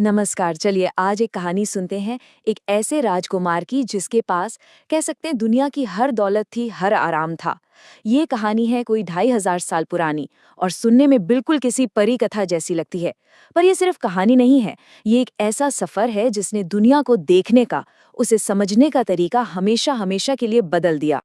नमस्कार। चलिए आज एक कहानी सुनते हैं एक ऐसे राजकुमार की जिसके पास कह सकते हैं दुनिया की हर दौलत थी, हर आराम था। ये कहानी है कोई 2500 साल पुरानी और सुनने में बिल्कुल किसी परी कथा जैसी लगती है। पर ये सिर्फ कहानी नहीं है, ये एक ऐसा सफर है जिसने दुनिया को देखने का, उसे समझने का तरीका हमेशा हमेशा के लिए बदल दिया।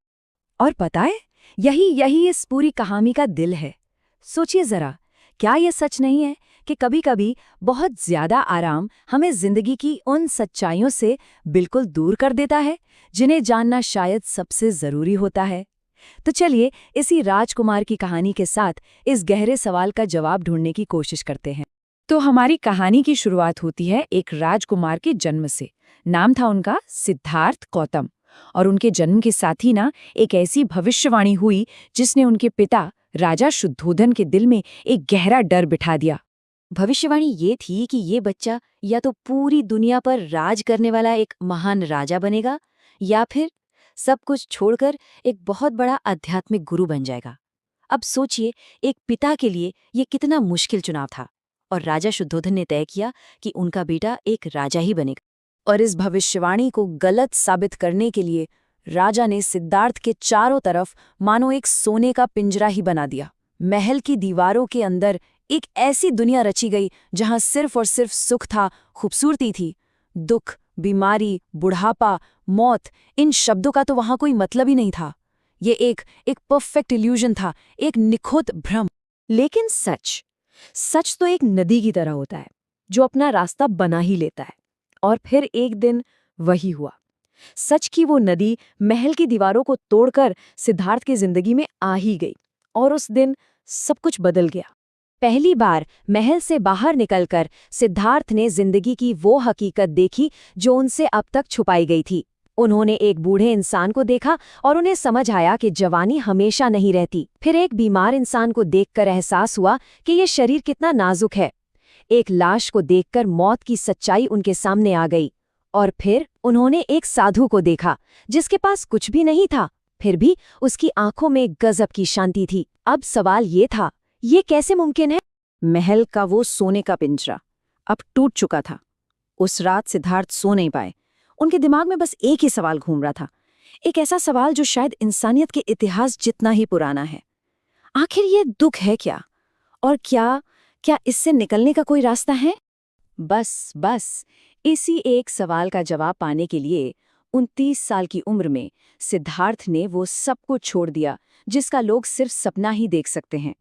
और पता है, यही यही इस पूरी कहानी का दिल है। सोचिए जरा, क्या ये सच नहीं है कि कभी-कभी बहुत ज्यादा आराम हमें जिंदगी की उन सच्चाइयों से बिल्कुल दूर कर देता है जिन्हें जानना शायद सबसे जरूरी होता है। तो चलिए इसी राजकुमार की कहानी के साथ इस गहरे सवाल का जवाब ढूंढने की कोशिश करते हैं। तो हमारी कहानी की शुरुआत होती है एक राजकुमार के जन्म से। नाम था उनका सिद्धार्थ गौतम। और उनके जन्म के साथ ही ना एक ऐसी भविष्यवाणी हुई जिसने उनके पिता राजा शुद्धोधन के दिल में एक गहरा डर बिठा दिया। भविष्यवाणी ये थी कि ये बच्चा या तो पूरी दुनिया पर राज करने वाला एक महान राजा बनेगा या फिर सब कुछ छोड़कर एक बहुत बड़ा आध्यात्मिक गुरु बन जाएगा। अब सोचिए, एक पिता के लिए ये कितना मुश्किल चुनाव था। और राजा शुद्धोधन ने तय किया कि उनका बेटा एक राजा ही बनेगा। और इस भविष्यवाणी को गलत साबित करने के लिए राजा ने सिद्धार्थ के चारों तरफ मानो एक सोने का पिंजरा ही बना दिया। महल की दीवारों के अंदर एक ऐसी दुनिया रची गई जहां सिर्फ और सिर्फ सुख था, खूबसूरती थी। दुख, बीमारी, बुढ़ापा, मौत, इन शब्दों का तो वहां कोई मतलब ही नहीं था। ये एक परफेक्ट इल्यूजन था, एक निखुत भ्रम। लेकिन सच सच तो एक नदी की तरह होता है जो अपना रास्ता बना ही लेता है। और फिर एक दिन वही हुआ। सच की वो नदी महल की दीवारों को तोड़कर सिद्धार्थ की जिंदगी में आ ही गई। और उस दिन सब कुछ बदल गया। पहली बार महल से बाहर निकलकर सिद्धार्थ ने जिंदगी की वो हकीकत देखी जो उनसे अब तक छुपाई गई थी। उन्होंने एक बूढ़े इंसान को देखा और उन्हें समझ आया कि जवानी हमेशा नहीं रहती। फिर एक बीमार इंसान को देखकर एहसास हुआ कि ये शरीर कितना नाजुक है। एक लाश को देखकर मौत की सच्चाई उनके सामने आ गई। और फिर उन्होंने एक साधु को देखा जिसके पास कुछ भी नहीं था, फिर भी उसकी आंखों में गजब की शांति थी। अब सवाल ये था, ये कैसे मुमकिन है? महल का वो सोने का पिंजरा अब टूट चुका था। उस रात सिद्धार्थ सो नहीं पाए। उनके दिमाग में बस एक ही सवाल घूम रहा था, एक ऐसा सवाल जो शायद इंसानियत के इतिहास जितना ही पुराना है। आखिर ये दुख है क्या? और क्या क्या इससे निकलने का कोई रास्ता है? बस इसी एक सवाल का जवाब पाने के लिए 29 साल की उम्र में सिद्धार्थ ने वो सब कुछ छोड़ दिया जिसका लोग सिर्फ सपना ही देख सकते हैं।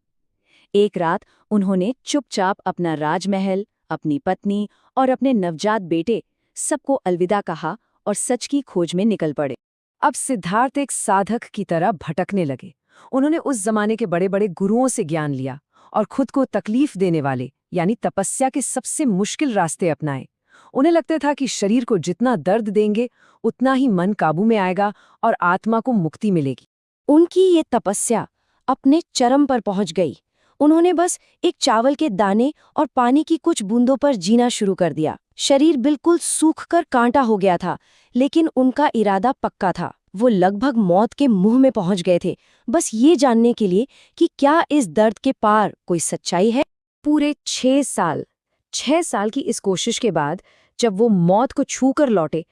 एक रात उन्होंने चुपचाप अपना राजमहल, अपनी पत्नी और अपने नवजात बेटे सबको अलविदा कहा और सच की खोज में निकल पड़े। अब सिद्धार्थ एक साधक की तरह भटकने लगे। उन्होंने उस जमाने के बड़े बड़े गुरुओं से ज्ञान लिया और खुद को तकलीफ देने वाले यानी तपस्या के सबसे मुश्किल रास्ते अपनाए। उन्हें लगता था कि शरीर को जितना दर्द देंगे उतना ही मन काबू में आएगा और आत्मा को मुक्ति मिलेगी। उनकी ये तपस्या अपने चरम पर पहुंच गई। उन्होंने बस एक चावल के दाने और पानी की कुछ बूंदों पर जीना शुरू कर दिया। शरीर बिल्कुल सूखकर कांटा हो गया था, लेकिन उनका इरादा पक्का था। वो लगभग मौत के मुंह में पहुंच गए थे, बस ये जानने के लिए कि क्या इस दर्द के पार कोई सच्चाई है। पूरे 6 साल की इस कोशिश के बाद जब वो मौत को छूकर लौटे,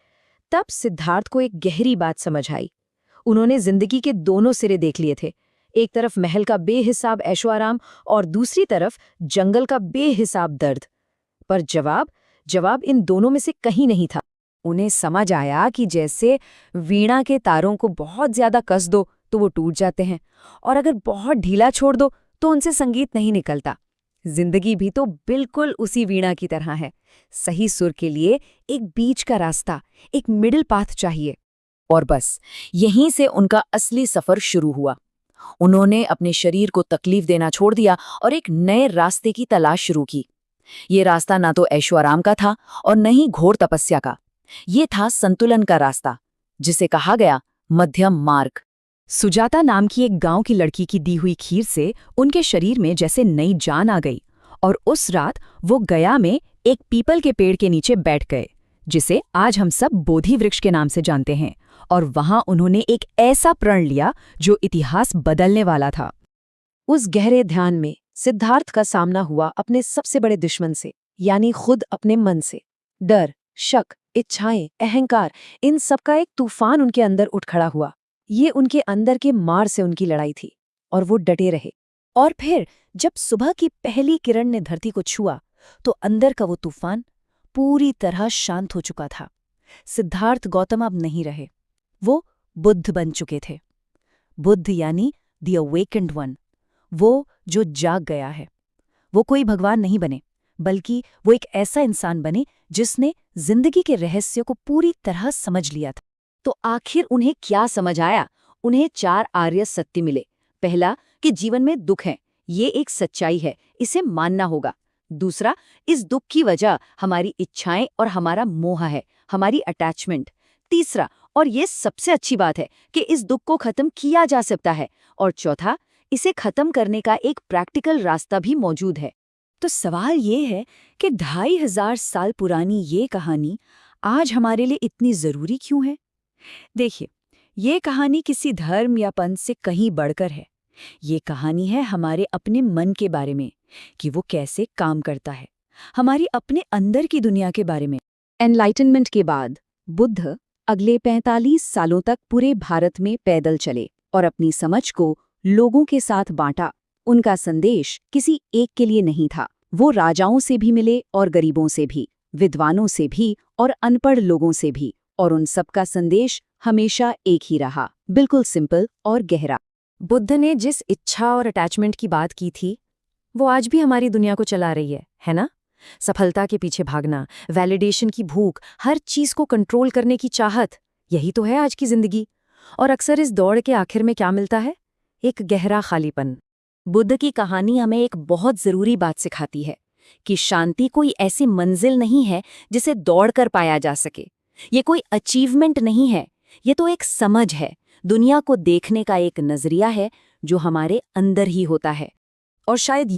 तब सिद्धार्थ को एक गहरी बात समझ आई। उन्होंने जिंदगी के दोनों सिरे देख लिए थे। एक तरफ महल का बेहिसाब ऐशो आराम और दूसरी तरफ जंगल का बेहिसाब दर्द। पर जवाब इन दोनों में से कहीं नहीं था। उन्हें समझ आया कि जैसे वीणा के तारों को बहुत ज्यादा कस दो तो वो टूट जाते हैं, और अगर बहुत ढीला छोड़ दो तो उनसे संगीत नहीं निकलता। जिंदगी भी तो बिल्कुल उसी वीणा की तरह है। सही सुर के लिए एक बीच का रास्ता, एक मिडिल पाथ चाहिए। और बस यहीं से उनका असली सफर शुरू हुआ। उन्होंने अपने शरीर को तकलीफ देना छोड़ दिया और एक नए रास्ते की तलाश शुरू की। ये रास्ता ना तो ऐशो आराम का था और न ही घोर तपस्या का। ये था संतुलन का रास्ता, जिसे कहा गया मध्यम मार्ग। सुजाता नाम की एक गांव की लड़की की दी हुई खीर से उनके शरीर में जैसे नई जान आ गई। और उस रात वो गया में एक पीपल के पेड़ के नीचे बैठ गए, जिसे आज हम सब बोधि वृक्ष के नाम से जानते हैं। और वहां उन्होंने एक ऐसा प्रण लिया जो इतिहास बदलने वाला था। उस गहरे ध्यान में सिद्धार्थ का सामना हुआ अपने सबसे बड़े दुश्मन से, यानी खुद अपने मन से। डर, शक, इच्छाएं, अहंकार, इन सब का एक तूफान उनके अंदर उठ खड़ा हुआ। ये उनके अंदर के मार से उनकी लड़ाई थी, और वो डटे रहे। और फिर जब सुबह की पहली किरण ने धरती को छुआ, तो अंदर का वो तूफान पूरी तरह शांत हो चुका था। सिद्धार्थ गौतम अब नहीं रहे, वो बुद्ध बन चुके थे। बुद्ध यानी द अवेकेंड वन, वो जो जाग गया है। वो कोई भगवान नहीं बने, बल्कि वो एक ऐसा इंसान बने जिसने जिंदगी के रहस्य को पूरी तरह समझ लिया था। तो आखिर उन्हें क्या समझ आया? उन्हें 4 आर्य सत्य मिले। पहला, कि जीवन में दुख है, ये एक सच्चाई है, इसे मानना होगा। दूसरा, इस दुख की वजह हमारी इच्छाएं और हमारा मोह है, हमारी अटैचमेंट। तीसरा, और ये सबसे अच्छी बात है, कि इस दुख को खत्म किया जा सकता है। और चौथा, इसे खत्म करने का एक प्रैक्टिकल रास्ता भी मौजूद है। तो सवाल ये है कि 2500 साल पुरानी ये कहानी आज हमारे लिए इतनी जरूरी क्यों है? देखिए, ये कहानी किसी धर्म या पंथ से कहीं बढ़कर है। ये कहानी है हमारे अपने मन के बारे में, कि वो कैसे काम करता है, हमारी अपने अंदर की दुनिया के बारे में। एनलाइटनमेंट के बाद बुद्ध अगले 45 सालों तक पूरे भारत में पैदल चले और अपनी समझ को लोगों के साथ बांटा। उनका संदेश किसी एक के लिए नहीं था। वो राजाओं से भी मिले और गरीबों से भी, विद्वानों से भी और अनपढ़ लोगों से भी, और उन सबका संदेश हमेशा एक ही रहा, बिल्कुल सिंपल और गहरा। बुद्ध ने जिस इच्छा और अटैचमेंट की बात की थी, वो आज भी हमारी दुनिया को चला रही है ना? सफलता के पीछे भागना, वैलिडेशन की भूख, हर चीज को कंट्रोल करने की चाहत, यही तो है आज की जिंदगी। और अक्सर इस दौड़ के आखिर में क्या मिलता है? एक गहरा खालीपन। बुद्ध की कहानी हमें एक बहुत जरूरी बात सिखाती है कि शांति कोई ऐसी मंजिल नहीं है जिसे दौड़कर पाया जा सके। ये कोई अचीवमेंट नहीं है, ये तो एक समझ है, दुनिया को देखने का एक नजरिया है जो हमारे अंदर ही होता है। और शायद